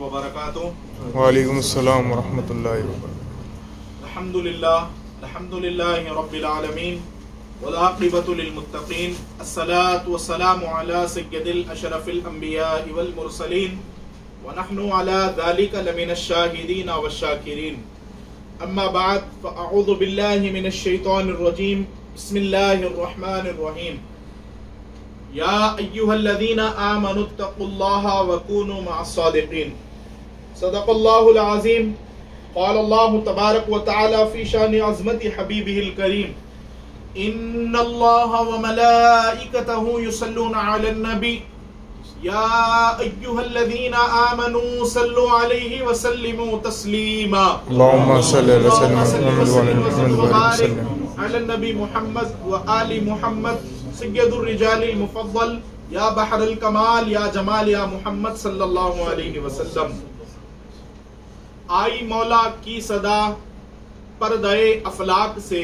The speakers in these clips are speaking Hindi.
व बरकातुहू। वालेकुम अस्सलाम व रहमतुल्लाहि व बरकातुहू। अल्हम्दुलिल्लाहि रब्बिल आलमीन वल आक़िबतु लिल मुत्तक़ीन अस्सलातु वस्सलामु अला सय्यदिल अशरफिल अंबियाइ वल मुरसलीन व नहनु अला ज़ालिका लमिनश शाहिदीन वश्शाकिरीन। अम्मा बाद फ़अऊज़ु बिल्लाहि मिनश शैतानिर रजीम। बिस्मिल्लाहिर रहमानिर रहीम। या अय्युहल्लज़ीना आमनुत्तक़ुल्लाहा व कूनू मअस्सादिक़ीन। सदक़ल्लाहुल अज़ीम। क़ालल्लाहु तबारक व तआला फ़ी शानि अज़मति हबीबिहिल करीम। इन्नल्लाहा व मलाइकतहु युसल्लूना अलन नबी या अय्युहल्लज़ीना आमनू सल्लु अलैहि व सल्लिमू तस्लीमा। अल्लाहुम्मा सल्लि व सल्लिम अलन नबी मुहम्मद व आलि मुहम्मद सय्यदुर रिजालिल मुफद्दल या बहरुल कमाल या जमाल या मुहम्मद सल्लल्लाहु अलैहि वसल्लम। आई मौला की सदा पर्दे अफलाक से,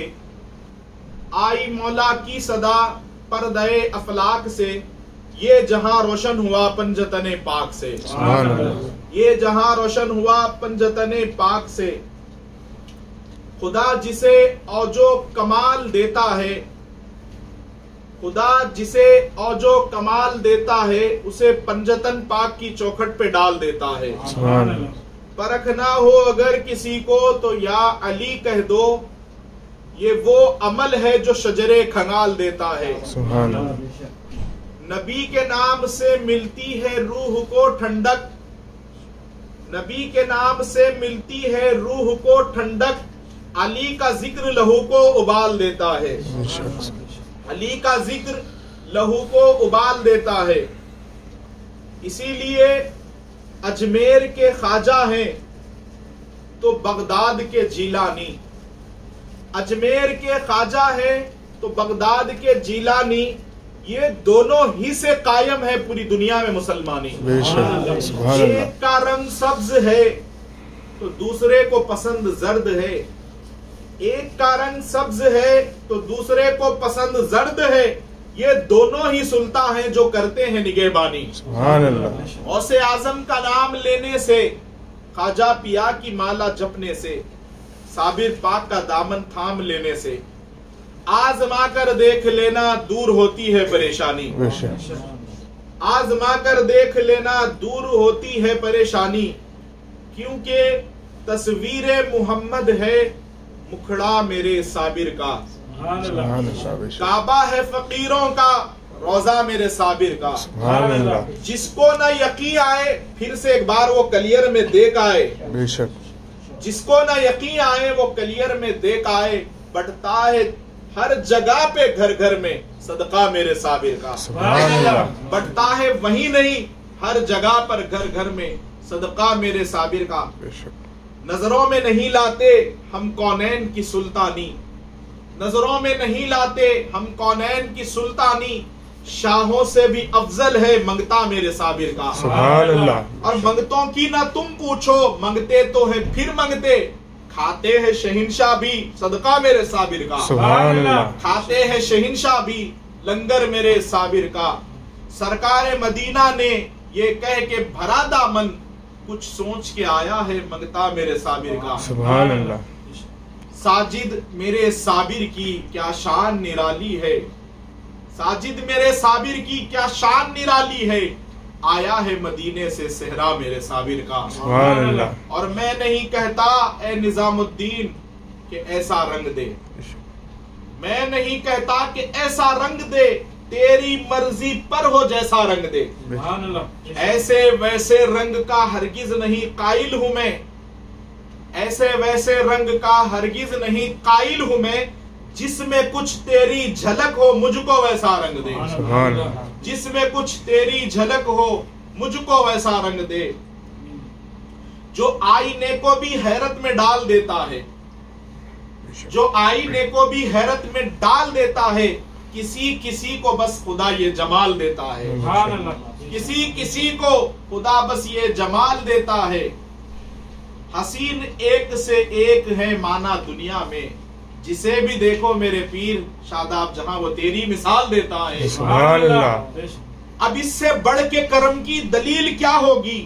आई मौला की सदा पर्दे अफलाक से, ये जहां रोशन हुआ पंजतने पाक से। ये जहां रोशन हुआ पंजतने पाक से। खुदा जिसे औजो कमाल देता है, खुदा जिसे औजो कमाल देता है, उसे पंजतन पाक की चौखट पे डाल देता है। परख ना हो अगर किसी को तो या अली कह दो, ये वो अमल है जो शजरे खंगाल देता है। नबी के नाम से मिलती है रूह को ठंडक, नबी के नाम से मिलती है रूह को ठंडक, अली का जिक्र लहू को उबाल देता है। अली का जिक्र लहू को उबाल देता है। इसीलिए अजमेर के ख्वाजा हैं तो बगदाद के जीलानी, अजमेर के ख्वाजा हैं तो बगदाद के जीलानी, ये दोनों ही से कायम है पूरी दुनिया में मुसलमानी। एक का रंग सब्ज है तो दूसरे को पसंद जर्द है, एक का रंग सब्ज है तो दूसरे को पसंद जर्द है, ये दोनों ही सुल्ता हैं जो करते हैं निगहबानी। औसे आजम का नाम लेने से, ख्वाजा पिया की माला जपने से, साबिर पाक का दामन थाम लेने से, आजमा कर देख लेना दूर होती है परेशानी। आजमा कर देख लेना दूर होती है परेशानी, क्योंकि तस्वीरे मोहम्मद है मुखड़ा मेरे साबिर का। काबा है फकीरों का, रोजा मेरे साबिर का। जिसको न यकीन आए फिर से एक बार वो कलियर में देख आए, जिसको न यकीन आए वो कलियर में देख आए। बढ़ता है हर जगह पे घर घर में सदका मेरे साबिर का। बढ़ता है वही नहीं हर जगह पर घर घर में सदका मेरे साबिर का। नजरों में नहीं लाते हम कौनैन की सुल्तानी, नजरों में नहीं लाते हम कौनैन की सुल्तानी, शाहों से भी अफजल है मंगता मेरे साबिर का। और मंगतों की ना तुम पूछो, मंगते तो है फिर मंगते, खाते हैं शहिंशाह भी सदका मेरे साबिर का। खाते हैं शहिंशाह भी लंगर मेरे साबिर का। सरकार मदीना ने ये कह के भरा दामन, कुछ सोच के आया है मंगता मेरे साबिर का। सुभान अल्लाह। साजिद मेरे साबिर की क्या शान निराली है, साजिद मेरे साबिर की क्या शान निराली है, आया है मदीने से सेहरा मेरे साबिर का। सुभान अल्लाह। और मैं नहीं कहता ए निजामुद्दीन कि ऐसा रंग दे, मैं नहीं कहता कि ऐसा रंग दे, तेरी मर्जी पर हो जैसा रंग दे। ऐसे वैसे रंग का हरगिज नहीं कायल हूं मैं, ऐसे वैसे रंग का हरगिज नहीं कायल हूं मैं, जिसमें कुछ तेरी झलक हो मुझको वैसा रंग दे। जिसमें कुछ तेरी झलक हो मुझको वैसा रंग दे, जो आईने को भी हैरत में डाल देता है, जो आईने को भी हैरत में डाल देता है, किसी किसी को बस खुदा ये जमाल देता है। किसी किसी को खुदा बस ये जमाल देता है। हसीन एक से एक है माना दुनिया में, जिसे भी देखो मेरे पीर शादाब जहां वो तेरी मिसाल देता है। सुभान अल्लाह। अब इससे बढ़ के करम की दलील क्या होगी,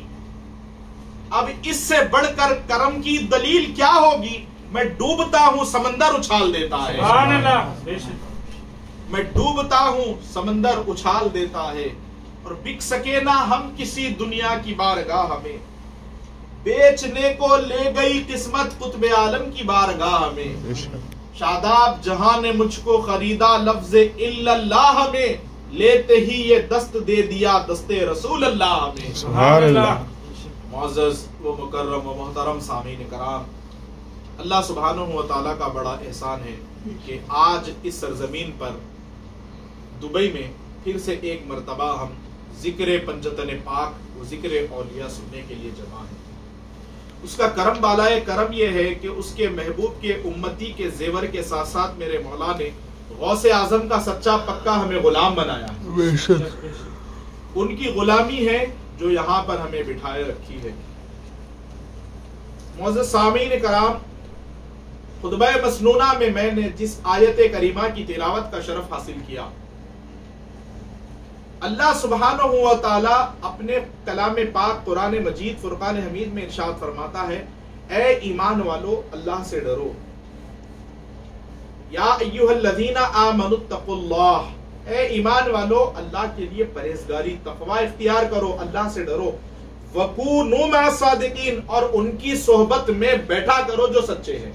अब इससे बढ़कर करम की दलील क्या होगी? मैं डूबता हूं समंदर उछाल देता है, मैं डूबता हूं समंदर उछाल देता है, और बिक सके ना हम किसी दुनिया की बारगाह में, बेचने को ले गई किस्मत कुतुब आलम की बारगाह में। शादाब जहां ने मुझको खरीदा लफ्ज़ इल्लल्लाह में, लेते ही ये दस्त दे दिया दस्ते रसूल अल्लाह में। सुभान अल्लाह। मुअज़्ज़ज़ व मुकर्रम व मोहतरम सामीन कराम, अल्लाह सुब्हानहू व तआला का बड़ा एहसान है कि आज इस सरजमीन पर दुबई में फिर से एक मरतबा हम जिक्र पंजतन पाक व जिक्र औलिया सुनने के लिए जमा हैं। उसका करम बालाए करम यह है कि उसके महबूब के उम्मती के जेवर के साथ साथ मेरे मौला ने गौसे आजम का सच्चा पक्का हमें गुलाम बनाया है। उनकी गुलामी है जो यहाँ पर हमें बिठाए रखी है। मुअज़्ज़ज़ सामीन कराम, खुतबा मसनूना में मैंने जिस आयत करीमा की तिलावत का शरफ हासिल किया, अल्लाह सुब्हानहू व तआला अपने कलाम पाक कुरान मजीद फुरकान हमीद में इरशाद फरमाता है, ए ईमान वालो अल्लाह से डरो। या अय्युहल्लज़ीना आमनुत्तकुल्लाह, ए ईमान वालो अल्लाह के लिए परहेजगारी तक़वा इख्तियार करो, अल्लाह से डरो। वकूनू मअस्सादिकीन, और उनकी सोहबत में बैठा करो जो सच्चे हैं,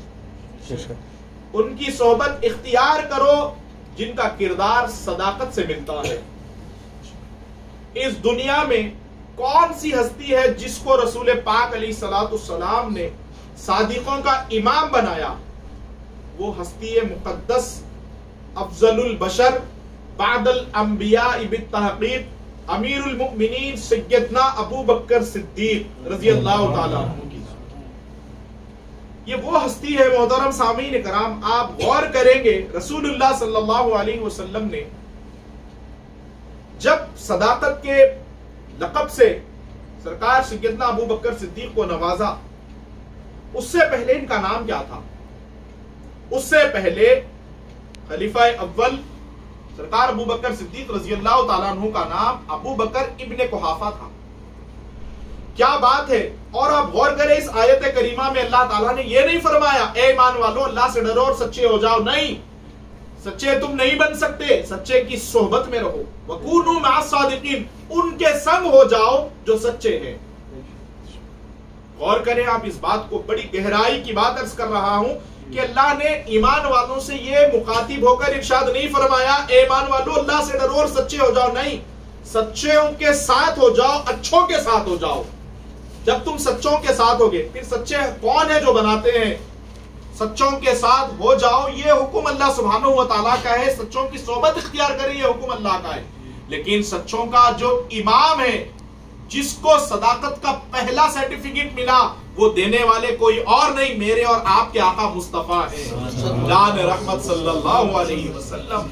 उनकी सोहबत इख्तियार करो जिनका किरदार सदाकत से मिलता है। इस दुनिया में कौन सी हस्ती है जिसको रसूल पाक अलैहिस्सलाम ने सादिकों का इमाम बनाया? वो हस्ती मुक़द्दस अफजलुल बशर बादल अंबिया बित्तहक़ीक़ अमीरुल मुमिनीन सय्यदना अबू बकर सिद्दीक रज़ी अल्लाह ताला अन्हु की। ये वो हस्ती है मोहतरम सामीन कराम, आप गौर करेंगे रसूलुल्लाह सल्लल्लाहु अलैहि वसल्लम ने जब सदाकत के लक़ब से सरकार सय्यदना अबू बकर सिद्दीक को नवाजा, उससे पहले इनका नाम क्या था? उससे पहले खलीफा अव्वल सरकार अबू बकर सिद्दीक रज़ी अल्लाह ताला अन्हु का नाम अबू बकर इब्ने कुहाफा था। क्या बात है! और आप गौर करें इस आयत करीमा में अल्लाह ताला ने यह नहीं फरमाया ए ईमान वालो अल्लाह से डरो और सच्चे हो जाओ। नहीं, सच्चे तुम नहीं बन सकते, सच्चे की सोहबत में रहो। वकूनू मअस्सादिकीन, उनके संग हो जाओ जो सच्चे हैं। गौर करें आप इस बात को, बड़ी गहराई की बात अर्ज कर रहा हूं कि अल्लाह ने ईमान वालों से ये मुखातिब होकर इरशाद नहीं फरमाया ए ईमान वालों अल्लाह से डरो और सच्चे हो जाओ। नहीं, सच्चों के साथ हो जाओ, अच्छों के साथ हो जाओ। जब तुम सच्चों के साथ होगे, फिर सच्चे कौन है जो बनाते हैं? सच्चों के साथ हो जाओ, ये हुक्म अल्लाह सुब्हानहू व तआला का है। सच्चों की सोबत इख्तियार करें, ये हुक्म अल्लाह का है। लेकिन सच्चों का जो इमाम है, जिसको सदाकत का पहला सर्टिफिकेट मिला, वो देने वाले कोई और नहीं, मेरे और आपके आका मुस्तफा हैं जान रहमत सल्लल्लाहु अलैहि वसल्लम।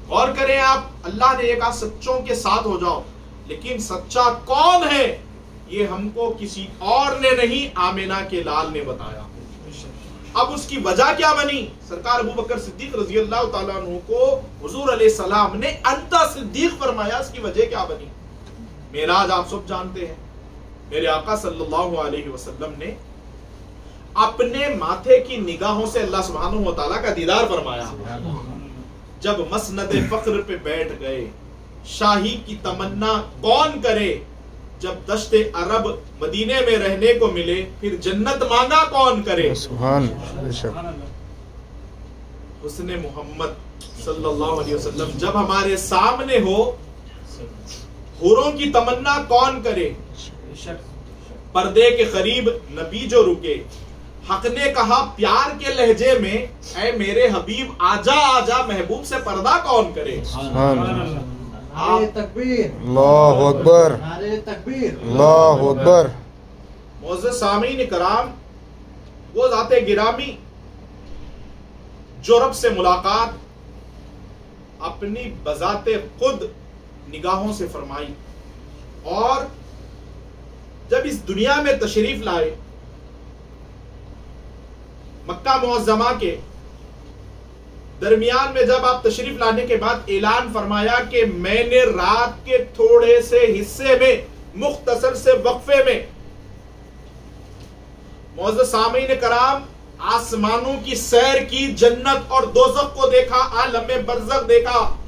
गौर करें आप, अल्लाह ने कहा सच्चों के साथ हो जाओ, लेकिन सच्चा कौन है ये हमको किसी और ने नहीं, आमिना के लाल ने बताया। अब उसकी वजह क्या बनी? सरकार अबू बकर सिद्दीक रज़ी अल्लाह ताला अन्हु को हुजूर अलैहिस्सलाम ने अंता सिद्दीक फरमाया। इसकी वजह क्या बनी? मेराज आप सब जानते हैं, मेरे आका सल्लल्लाहु अलैहि वसल्लम ने अपने माथे की निगाहों से अल्लाह सुब्हानहू व तआला का दीदार फरमाया। जब मसनद फख्र पे बैठ गए, शाही की तमन्ना कौन करे? जब दश्ते अरब मदीने में रहने को मिले, फिर जन्नत मांगा कौन करे? सुभान हुस्ने मोहम्मद सल्लल्लाहु अलैहि वसल्लम जब हमारे सामने हो, हुरों की तमन्ना कौन करे? पर्दे के करीब नबी जो रुके, हक ने कहा प्यार के लहजे में, ऐ मेरे हबीब आजा आजा, महबूब से पर्दा कौन करे? तकबीर, अल्लाहु अकबर, तकबीर, अल्लाहु अकबर। मुअज़्ज़ज़ सामीन कराम, वो ज़ाते गिरामी जो रब से मुलाकात अपनी बजाते खुद निगाहों से फरमाई, और जब इस दुनिया में तशरीफ लाए, मक्का मुअज़्ज़मा के दरमियान में जब आप तशरीफ लाने के बाद ऐलान फरमाया कि मैंने रात के थोड़े से हिस्से में, मुख्तसर से वक्फे में मौजूद सामीन कराम, आसमानों की सैर की, जन्नत और दोज़ख को देखा, आलम बरज़ख देखा।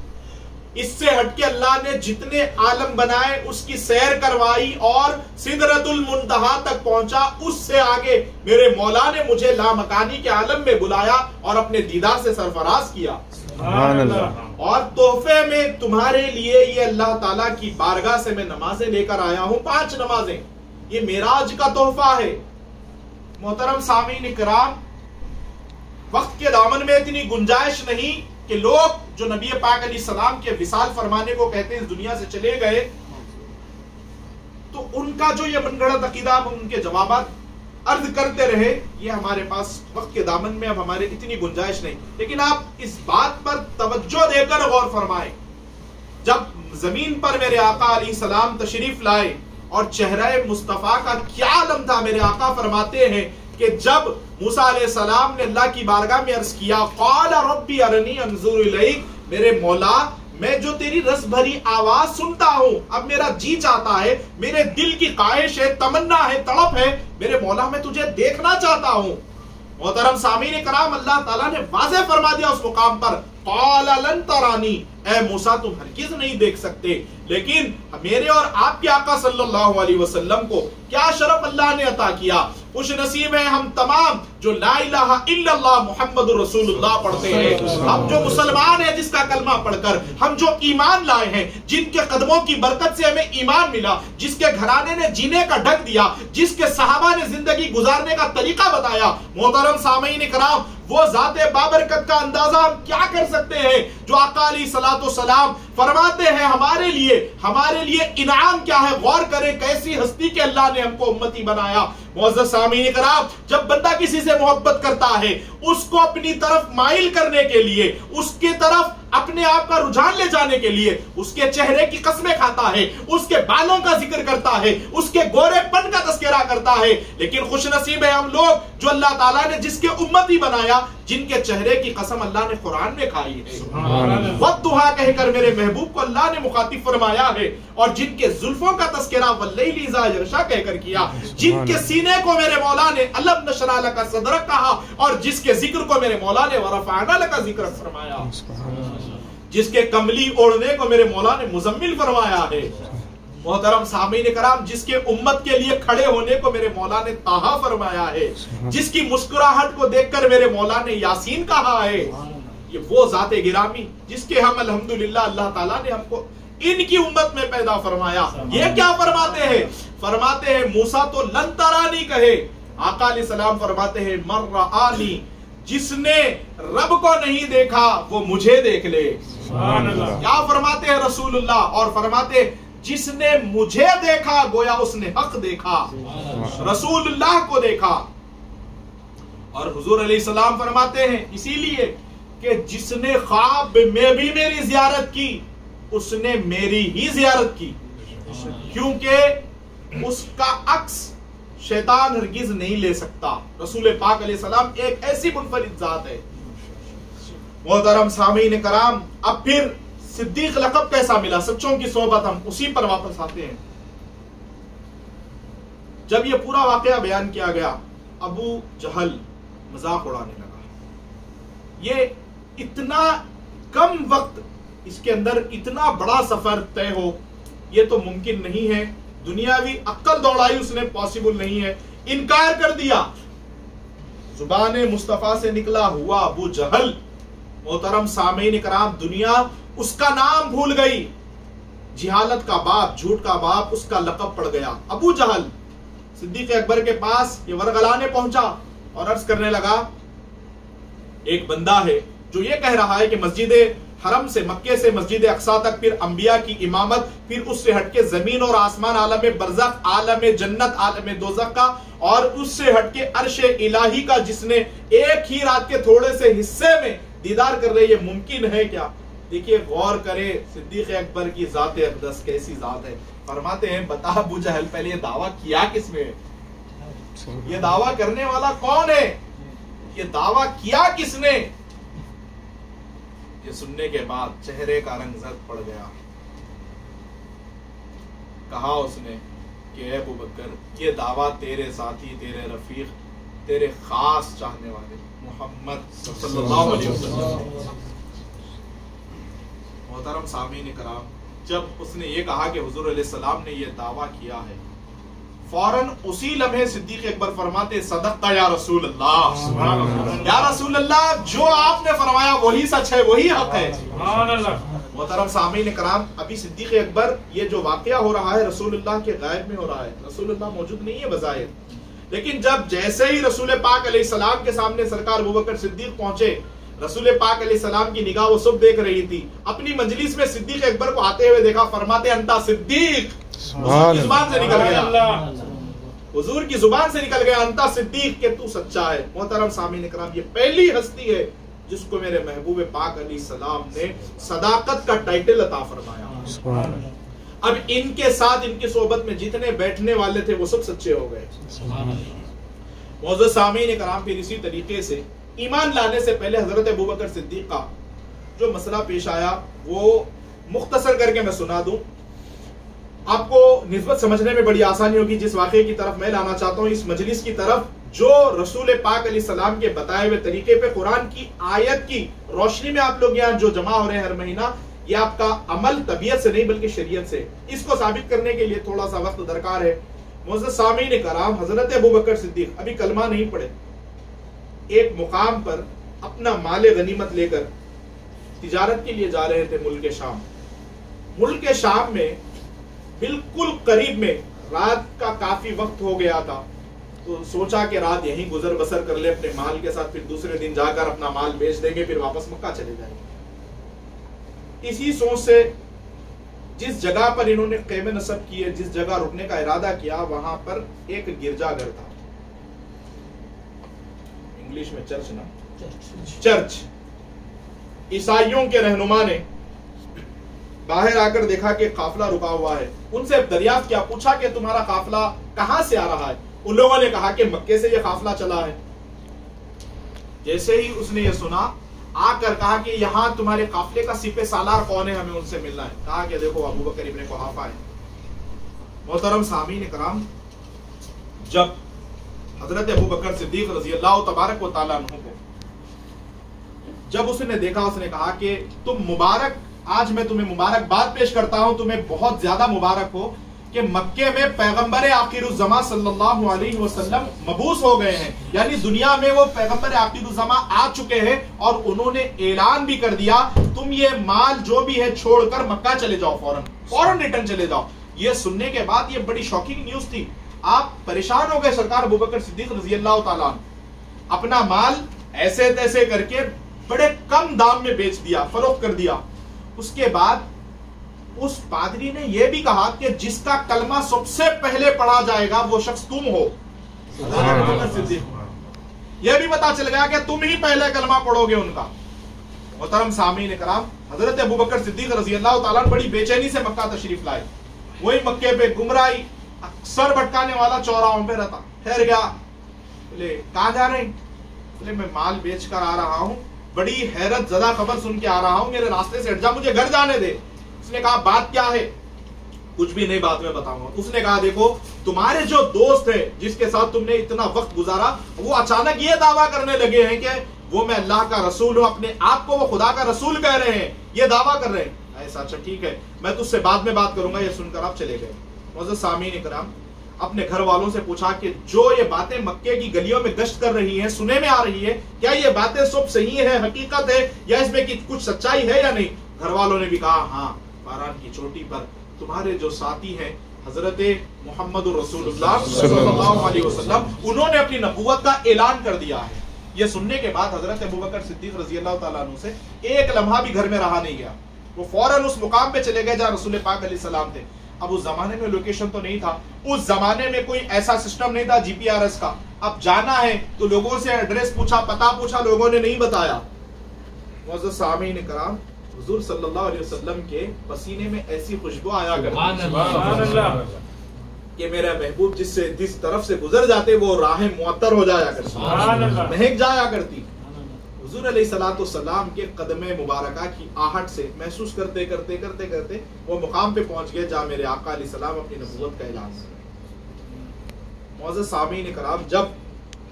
इससे हटके अल्लाह ने जितने आलम बनाए उसकी सैर करवाई और सिदरतुल मुंतहा तक पहुंचा। उससे आगे मेरे मौला ने मुझे लामकानी के आलम में बुलाया और अपने दीदार से सरफराज किया। और तोहफे में तुम्हारे लिए ये अल्लाह ताला की बारगाह से मैं नमाजें लेकर आया हूं, 5 नमाजें। ये मेराज का तोहफा है। मोहतरम सामीन इकराम, वक्त के दामन में इतनी गुंजाइश नहीं कि लोग जो नबी पाक अलैहिस्सलाम के विसाल फरमाने को कहते हैं इस दुनिया से चले गए, तो उनका जो ये मनगढ़ंत अकीदा, उनके जवाब अर्ज करते रहे, ये हमारे पास वक्त के दामन में अब हमारे इतनी गुंजाइश नहीं। लेकिन आप इस बात पर तवज्जो देकर गौर फरमाएं, जब जमीन पर मेरे आका अलैहिस्सलाम तशरीफ लाए और चेहरा मुस्तफा का क्या आलम था। मेरे आका फरमाते हैं कि जब मूसा अलैहिस्सलाम ने अल्लाह की बारगाह में अर्ज किया, क़ाला रब्बी अरनी अंजुर इलैक, मेरे मौला मैं जो तेरी रस भरी आवाज सुनता हूं, अब मेरा जी चाहता है, मेरे दिल की ख्वाहिश है, तमन्ना है, तड़प है, मेरे मौला मैं तुझे देखना चाहता हूं। मोहतरम सामीन कराम, अल्लाह ताला ने वाज़ेह फरमा दिया उस मुकाम पर, क़ाला लन तरानी, ए मूसा तुम हरगिज़ नहीं देख सकते। लेकिन मेरे और आपके आका सल्लल्लाहु अलैहि वसल्लम को क्या शरफ अल्लाह ने अता किया। खुश नसीब है हम तमाम जो ला इलाहा इल्लल्लाह मुहम्मदुर रसूलुल्लाह पढ़ते हैं, हम जो मुसलमान हैं जिसका कलमा पढ़कर हम जो ईमान लाए हैं, जिनके कदमों की बरकत से हमें ईमान मिला, जिसके घराने ने जीने का ढक दिया, जिसके सहाबा ने जिंदगी गुजारने का तरीका बताया। मोहतरम सामीन कराम, वो जाते बाबरकत का अंदाजा हम क्या कर सकते हैं जो आका अलैहिस्सलातु सलाम फरमाते हैं हमारे लिए इनाम क्या है। गौर करें कैसी हस्ती के अल्लाह ने हमको उम्मती बनाया। मुअज़्ज़ज़ सामीन कराम, जब बंदा किसी से मोहब्बत करता है, उसको अपनी तरफ माइल करने के लिए, उसके तरफ अपने आप का रुझान ले जाने के लिए उसके चेहरे की कसमें खाता है, उसके बालों का जिक्र करता है, उसके गोरेपन का तस्करा करता है। लेकिन खुश नसीब है हम लोग जो अल्लाह ताला ने जिसके उम्मती बनाया, जिनके चेहरे की कसम अल्लाह ने कुरान में खाई है। वद्दुहा कहकर मेरे महबूब को अल्लाह ने मुखातिब फरमाया है, और जिनके जुल्फों का तस्करा वल्लैलि इज़ा यग़शा कहकर किया, जिनके सीने को मेरे मौला ने अलम नशरा लका सदरक कहा, और जिसके जिक्र को मेरे मौला ने वरफ़अना लका ज़िक्रक फरमाया, जिसके कमली ओढ़ने को मेरे मौला ने मुजम्मिल फरमाया है। मोहतरम सामीन कराम, जिसके उम्मत के लिए खड़े होने को मेरे मौला ने ताहा फरमाया है, जिसकी मुस्कुराहट को देखकर मेरे मौला ने यासीन कहा है, ये वो जाते गिरामी जिसके हम अल्हम्दुलिल्लाह अल्लाह ताला ने हमको इनकी उम्मत में पैदा फरमाया। ये क्या फरमाते हैं मूसा तो लन तरानी कहे, आका अलैहिस्सलाम फरमाते हैं मर्रानी, जिसने रब को नहीं देखा वो मुझे देख ले। क्या फरमाते हैं रसूलुल्लाह, और फरमाते जिसने मुझे देखा गोया उसने हक देखा, रसूलुल्लाह को देखा। और हुजूर अलैहिस्सलाम फरमाते हैं इसीलिए कि जिसने ख्वाब में भी मेरी जियारत की उसने मेरी ही जियारत की, क्योंकि उसका अक्स शैतान हरगिज नहीं ले सकता। रसूल पाक अलैहिस्सलाम एक ऐसी मुनफरिद जात है। मोहतरम सामीन कराम, अब फिर सिद्दीक लक़ब कैसा मिला, सच्चों की सोहबत, हम उसी पर वापस आते हैं। जब यह पूरा वाकया बयान किया गया, अबू जहल मजाक उड़ाने लगा। ये इतना कम वक्त, इसके अंदर इतना बड़ा सफर तय हो, यह तो मुमकिन नहीं है। दुनियावी अक्ल दौड़ाई उसने, पॉसिबल नहीं है, इनकार कर दिया। जुबान मुस्तफा से निकला हुआ अबू जहल। मोहतरम सामीन कराम, दुनिया उसका नाम भूल गई। जिहालत का बाप, झूठ का बाप, उसका लक़ब पड़ गया अबू जहल। सिद्दीक अकबर के पास ये वरगलाने पहुंचा और अर्ज करने लगा, एक बंदा है जो ये कह रहा है कि मस्जिद हरम से, मक्के से मस्जिद अक्सा तक, फिर अंबिया की इमामत, फिर उससे हटके जमीन और आसमान, आलम बरज़ख, आलम जन्नत, आलम दोज़ख का, और उससे हटके अर्श इलाही का, जिसने एक ही रात के थोड़े से हिस्से में दीदार कर रहे, ये मुमकिन है क्या? देखिए, गौर करें सिद्दीक अकबर की जात अक़दस कैसी जात है। फरमाते हैं, बता अबू जहल, पहले ये दावा किया किसने? ये दावा करने वाला कौन है? ये दावा किया किसने? ये सुनने के बाद चेहरे का रंग जर्द पड़ गया। कहा उसने कि अबू बकर, ये दावा तेरे साथी, तेरे रफीक तेरे खास चाहने वाले मोहम्मद सल्लल्लाहु अलैहि वसल्लम। मोहतरम सामीन कराम, जब उसने ये कहा कि हुजूर अलैहिस्सलाम ने ये दावा किया है, फौरन उसी लम्हे सिद्दीक अकबर फरमाते सदक़ता या रसूल अल्लाह, या रसूल अल्लाह, जो आपने फरमाया वही सच है, वही हक है। मोहतरम सामीन कराम, अभी सिद्दीक अकबर ये जो वाकया हो रहा है रसूलुल्लाह के गायब में हो रहा है, रसूलुल्लाह मौजूद नहीं है बज़ाहिर, लेकिन जब जैसे ही रसूल पाक अलैहिस्सलाम के सामने सरकार अबू बकर सिद्दीक पहुंचे, रसूल पाक अलैहिस्सलाम की निगाह वो सब देख रही थी। अपनी मजलिस में सिद्दीक अकबर को आते हुए देखा, फरमाते अंता सिद्दीक, जुबान से निकल गया, हुजूर की जुबान से निकल गया अंता सिद्दीक के तू सच्चा है। मोहतरम सामीन इकराम, ये पहली हस्ती है जिसको मेरे महबूब पाक अलैहिस्सलाम ने सदाकत का टाइटल अता फरमाया। अब इनके साथ इनकी सोबत में जितने बैठने वाले थे वो सब सच्चे हो गए। मौजूद सामीन इकराम, फिर इसी तरीके से ईमान लाने से पहले हजरत अबू बकर सिद्दीक का जो मसला पेश आया वो मुख्तसर करके मैं सुना दूं, आपको निस्बत समझने में बड़ी आसानी होगी। जिस वाक़े की तरफ मैं लाना चाहता हूं इस मजलिस की तरफ, जो रसूल पाक अलैहिस्सलाम के बताए हुए तरीके पे कुरान की आयत की रोशनी में आप लोग यहाँ जो जमा हो रहे हैं हर महीना, ये आपका अमल तबीयत से नहीं बल्कि शरीयत से, इसको साबित करने के लिए थोड़ा सा वक्त दरकार है। मुअज़्ज़ज़ सामीन कराम, हजरत अबू बकर सिद्दीक अभी कलमा नहीं पढ़े, एक मुकाम पर अपना माले गनीमत लेकर तिजारत के लिए जा रहे थे मुल्क शाम। मुल्क शाम में बिल्कुल करीब में रात का काफी वक्त हो गया था, तो सोचा कि रात यहीं गुजर बसर कर ले अपने माल के साथ, फिर दूसरे दिन जाकर अपना माल बेच देंगे, फिर वापस मक्का चले जाएंगे। इसी सोच से जिस जगह पर इन्होंने क़ैमे नसब किए, जिस जगह रुकने का इरादा किया, वहां पर एक गिरजाघर था, इंग्लिश में चर्च ना, चर्च। ईसाइयों के रहनुमा ने बाहर आकर देखा कि काफिला रुका हुआ है। उनसे दरियाफ्त किया, पूछा कि तुम्हारा काफिला कहां से आ रहा है? उन लोगों ने कहा कि मक्के से ये काफिला चला है। जैसे ही उसने ये सुना, आकर कहा कि यहाँ तुम्हारे काफिले का सिपे सालार कौन है, हमें उनसे मिलना है। कहा कि देखो अबू बकर इब्न कुहाफा है। मोहतरम सामीन इकराम, जब हजरत अबू बकर सिद्दीक रज़ी अल्लाह तबारक व तआला अन्हु को जब उसने देखा, उसने कहा कि तुम मुबारक, आज मैं तुम्हें मुबारकबाद पेश करता हूं, तुम्हें बहुत ज्यादा मुबारक हो कि मक्के में पैगंबर आखिरुज़्ज़मा सल्लल्लाहु अलैहि वसल्लम मबूस हो गए हैं, यानी दुनिया में वो पैगंबर आखिरुज़्ज़मा आ चुके हैं और उन्होंने ऐलान भी कर दिया तुम ये माल जो भी है छोड़कर मक्का चले जाओ, फौरन रिटर्न चले जाओ। ये सुनने के बाद ये बड़ी शॉकिंग न्यूज थी। आप परेशान हो गए। सरकार अबू बकर सिद्दीक रज़ी अल्लाह तआला अपना माल ऐसे तैसे करके बड़े कम दाम में बेच दिया, फरोख्त कर दिया। उसके बाद उस पादरी ने यह भी कहा कि जिसका कलमा सबसे पहले पढ़ा जाएगा वो शख्स तुम हो। यह भी पता चल गया कि तुम ही पहले कलमा पढ़ोगे उनका। मोहतरम सामीन इकराम, हजरत अबू बकर सिद्दीक रज़ी अल्लाह तआला बड़ी बेचैनी से मक्का तशरीफ लाए। वही मक्के पे गुमराही सर भटकाने वाला चौराहों पे रहता। ठहर गया, बोले कहां जा रहे हैं? बोले मैं माल बेच कर आ रहा हूं, बड़ी हैरत ज़दा खबर सुन के आ रहा हूं, मेरे रास्ते से हट जा, मुझे घर जाने दे। उसने कहा बात क्या है? कुछ भी नहीं, बात में बताऊंगा। उसने कहा देखो तुम्हारे जो दोस्त है जिसके साथ तुमने इतना वक्त गुजारा, वो अचानक ये दावा करने लगे हैं कि वो मैं अल्लाह का रसूल हूं, अपने आप को वो खुदा का रसूल कह रहे हैं, ये दावा कर रहे हैं। ऐसा? अच्छा ठीक है, मैं तुझसे बाद में बात करूंगा। ये सुनकर आप चले गए। मुअज़्ज़ज़ सामीन इकराम, अपने घर वालों से पूछा कि जो ये बातें मक्के की गलियों में गश्त कर रही हैं, सुने में आ रही है, क्या ये बातें सब सही है, हकीकत है, या इसमें कुछ सच्चाई है या नहीं? घर वालों ने भी कहा हाँ, बारान की चोटी पर तुम्हारे जो साथी हैं हजरत मोहम्मद रसूलुल्लाह सल्लल्लाहु अलैहि वसल्लम, उन्होंने अपनी नबूवत का ऐलान कर दिया है। ये सुनने के बाद हजरत अबू बकर सिद्दीक रज़ी अल्लाह तआला अन्हु से एक लम्हा भी घर में रहा नहीं गया। वो फौरन उस मुकाम पे चले गए जहाँ रसूल पाक अलैहिस्सलाम थे। अब उस जमाने में लोकेशन तो नहीं था, उस जमाने में कोई ऐसा सिस्टम नहीं था जीपीआरएस का। अब जाना है तो लोगों से एड्रेस पूछा, पता पूछा, लोगों ने नहीं बताया। मुअज़्ज़ज़ सामीन इकराम, हुज़ूर सल्लल्लाहु अलैहि वसल्लम के पसीने में ऐसी खुशबू आया करती कि मेरा महबूब जिस तरफ से गुजर जाते वो राहें मुअत्तर हो जाया करती, महक जाया करती। हुज़ूर अलैहिस्सलाम के कदमे मुबारका की आहट से महसूस करते करते करते करते वो मुकाम पे पहुंच गए जहाँ मेरे आका अलैहिस्सलाम अपनी नबूवत का ऐलान। मुअज़्ज़ज़ सामीन इकराम, जब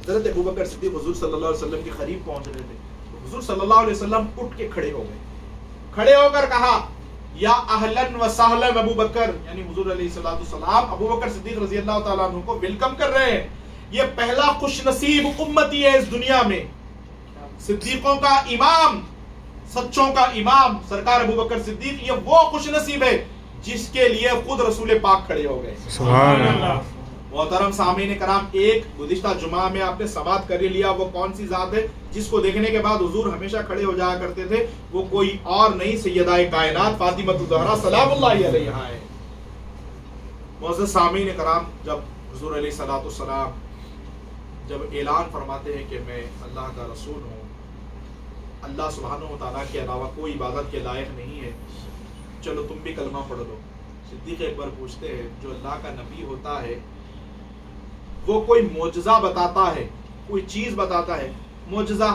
हज़रत अबू बकर सिद्दीक़ हुज़ूर सल्लल्लाहु अलैहि वसल्लम के करीब पहुंच रहे थे। तो हुज़ूर सल्लल्लाहु अलैहि वसल्लम उठ के खड़े हो गए। खड़े होकर कहा, या अहलन व सहलन अबू बकर, यानी हुज़ूर अलैहिस्सलाम अबू बकर सिद्दीक़ रज़ी अल्लाह तआला अन्हु को वेलकम कर रहे हैं। ये पहला खुशनसीब उम्मती है इस दुनिया में, सिद्दीकों का इमाम, सच्चों का इमाम सरकार अबू बकर सिद्दीक। ये वो खुशनसीब है जिसके लिए खुद रसूल पाक खड़े हो गए। सुभान अल्लाह। मोहतरम सामीन कराम, एक गुज़िश्ता जुमा में आपने समात कर लिया, वो कौन सी जात है जिसको देखने के बाद हुजूर हमेशा खड़े हो जाया करते थे? वो कोई और नहीं, सैयदा कायनात फातिमतुज़ ज़हरा सलामुल्लाहि अलैहा है। मोअज़्ज़ज़ सामीन कराम, जब हुजूर अलैहिस्सलाम जब ऐलान फरमाते हैं कि मैं अल्लाह का रसूल हूँ, अल्लाह सुब्हानहु व तआला के अलावा कोई इबादत के लायक नहीं है, चलो तुम भी कलमा पढ़ लो। सिद्दीक़ अकबर पूछते हैं, जो अल्लाह का नबी होता है वो कोई मोजज़ा बताता है, कोई चीज बताता है, मोजज़ा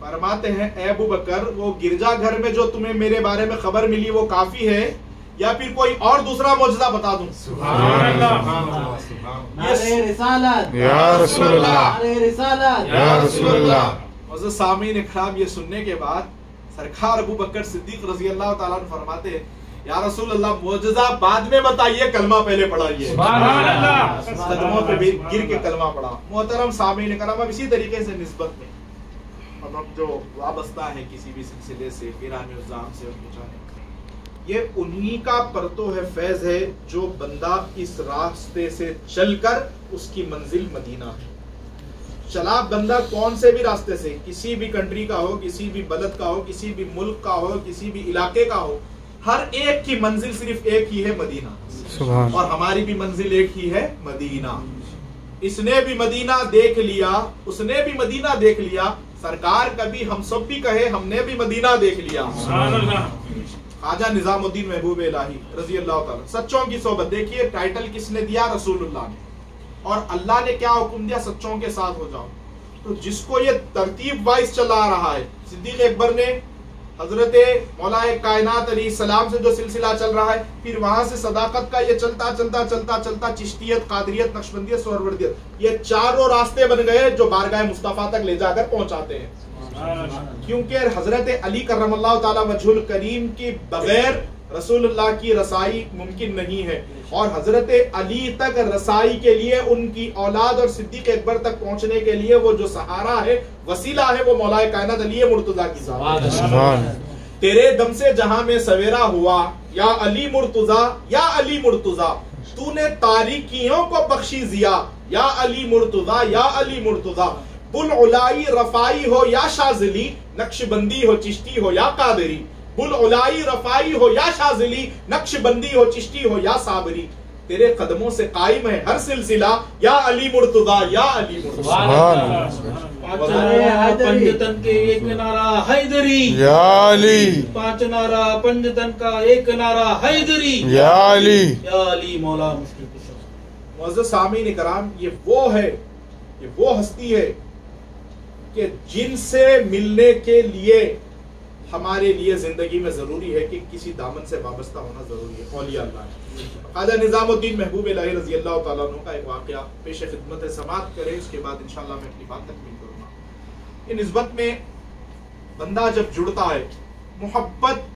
फरमाते हैं ए अबू बकर, वो गिरजा घर में जो तुम्हें मेरे बारे में खबर मिली वो काफी है या फिर कोई और दूसरा मोजज़ा बता दूं? सुभान अल्लाह। या रसूलल्लाह, या रसूलल्लाह। मुअज़्ज़ज़ सामीन इकराम, ये सुनने के बाद सरकार अबू बकर सिद्दीक़ रज़ी अल्लाह तआला अन्हु फरमाते हैं, या रसूल अल्लाह, मोजज़ा बाद में बताइए, कलमा पहले पढ़ाइए। कदमों पे भी गिर के कलमा पढ़ा। मोहतरम सामीन इकराम, अब इसी तरीके से निस्बत में अब हम जो वाबस्ता है किसी भी सिलसिले से, पीराने उज़्ज़ाम से पहुंचाने, ये उन्हीं का परतो है, फैज है, जो बंदा इस रास्ते से चलकर उसकी मंजिल मदीना है। चला बंदा कौन से भी रास्ते से, किसी भी कंट्री का हो, किसी भी बलद का हो, किसी भी मुल्क का हो, किसी भी इलाके का हो, हर एक की मंजिल सिर्फ एक ही है, मदीना। सुभान। और हमारी भी मंजिल एक ही है, मदीना। इसने भी मदीना देख लिया, उसने भी मदीना देख लिया, सरकार कभी हम सब भी कहे हमने भी मदीना देख लिया। ख्वाजा निजामुद्दीन महबूब इलाही रज़ी अल्लाह ताला, सच्चों की सोबत। देखिए टाइटल किसने दिया? रसूलुल्लाह ने। और अल्लाह ने क्या हुक्म दिया? सच्चों के साथ हो जाओ। तो जिसको ये तरतीब वाइज चला रहा है, सिद्दीक़ अकबर ने हजरत मौलाए कायनात अलैहिस्सलाम से जो सिलसिला चल रहा है, फिर वहां से सदाकत का ये चलता चलता चलता चलता चिश्तियत, कादरियत, नक्शबंदियत, सोहरवर्दियत, ये चारों रास्ते बन गए जो बारगाह मुस्तफा तक ले जाकर पहुंचाते हैं। क्योंकि हजरत अली करमल्लाहु ताला वजहुल करीम के बगैर रसूलुल्लाह की रसाई मुमकिन नहीं है। और हजरत अली तक रसाई के लिए, उनकी औलाद और सिद्दीक़ अकबर तक पहुंचने के लिए वो जो सहारा है, वसीला है, वो मौलाए कायनात अली मुर्तजा की ज़ात। तेरे दम से जहां में सवेरा हुआ, या अली मुर्तजा, या अली मुर्तजा, तूने तारीकियों को बख्शी जिया, या अली मुर्तजा, या अली मुर्तजा। बुल उलाई रफाई हो या शाज़िली, नक्शबंदी हो चिश्ती हो या कादरी, बुल उलाई रफाई हो या शाज़िली, नक्शबंदी हो चिश्ती हो या साबरी, तेरे कदमों से कायम है हर सिलसिला, या अली मुर्तजा, या अली मुर्तजा। पंजतन के एक नारा हैदरी, या अली। 5 नारा पंजतन का एक नारा हैदरी, या अली, या अली मौला मुश्किल। मुअज़्ज़ज़ सामीन इकराम, ये वो है, ये वो हस्ती है कि जिनसे मिलने के लिए हमारे लिए जिंदगी में जरूरी है कि किसी दामन से वाबस्ता होना जरूरी है। औलिया अल्लाह है। ख्वाजा निजामुद्दीन महबूब इलाही रज़ी अल्लाह तआला अन्हु का एक वाक़या पेश खिदमत है, समात करें, उसके बाद इंशाअल्लाह मैं अपनी बात तकमील करूंगा। इन निस्बत में बंदा जब जुड़ता है, मोहब्बत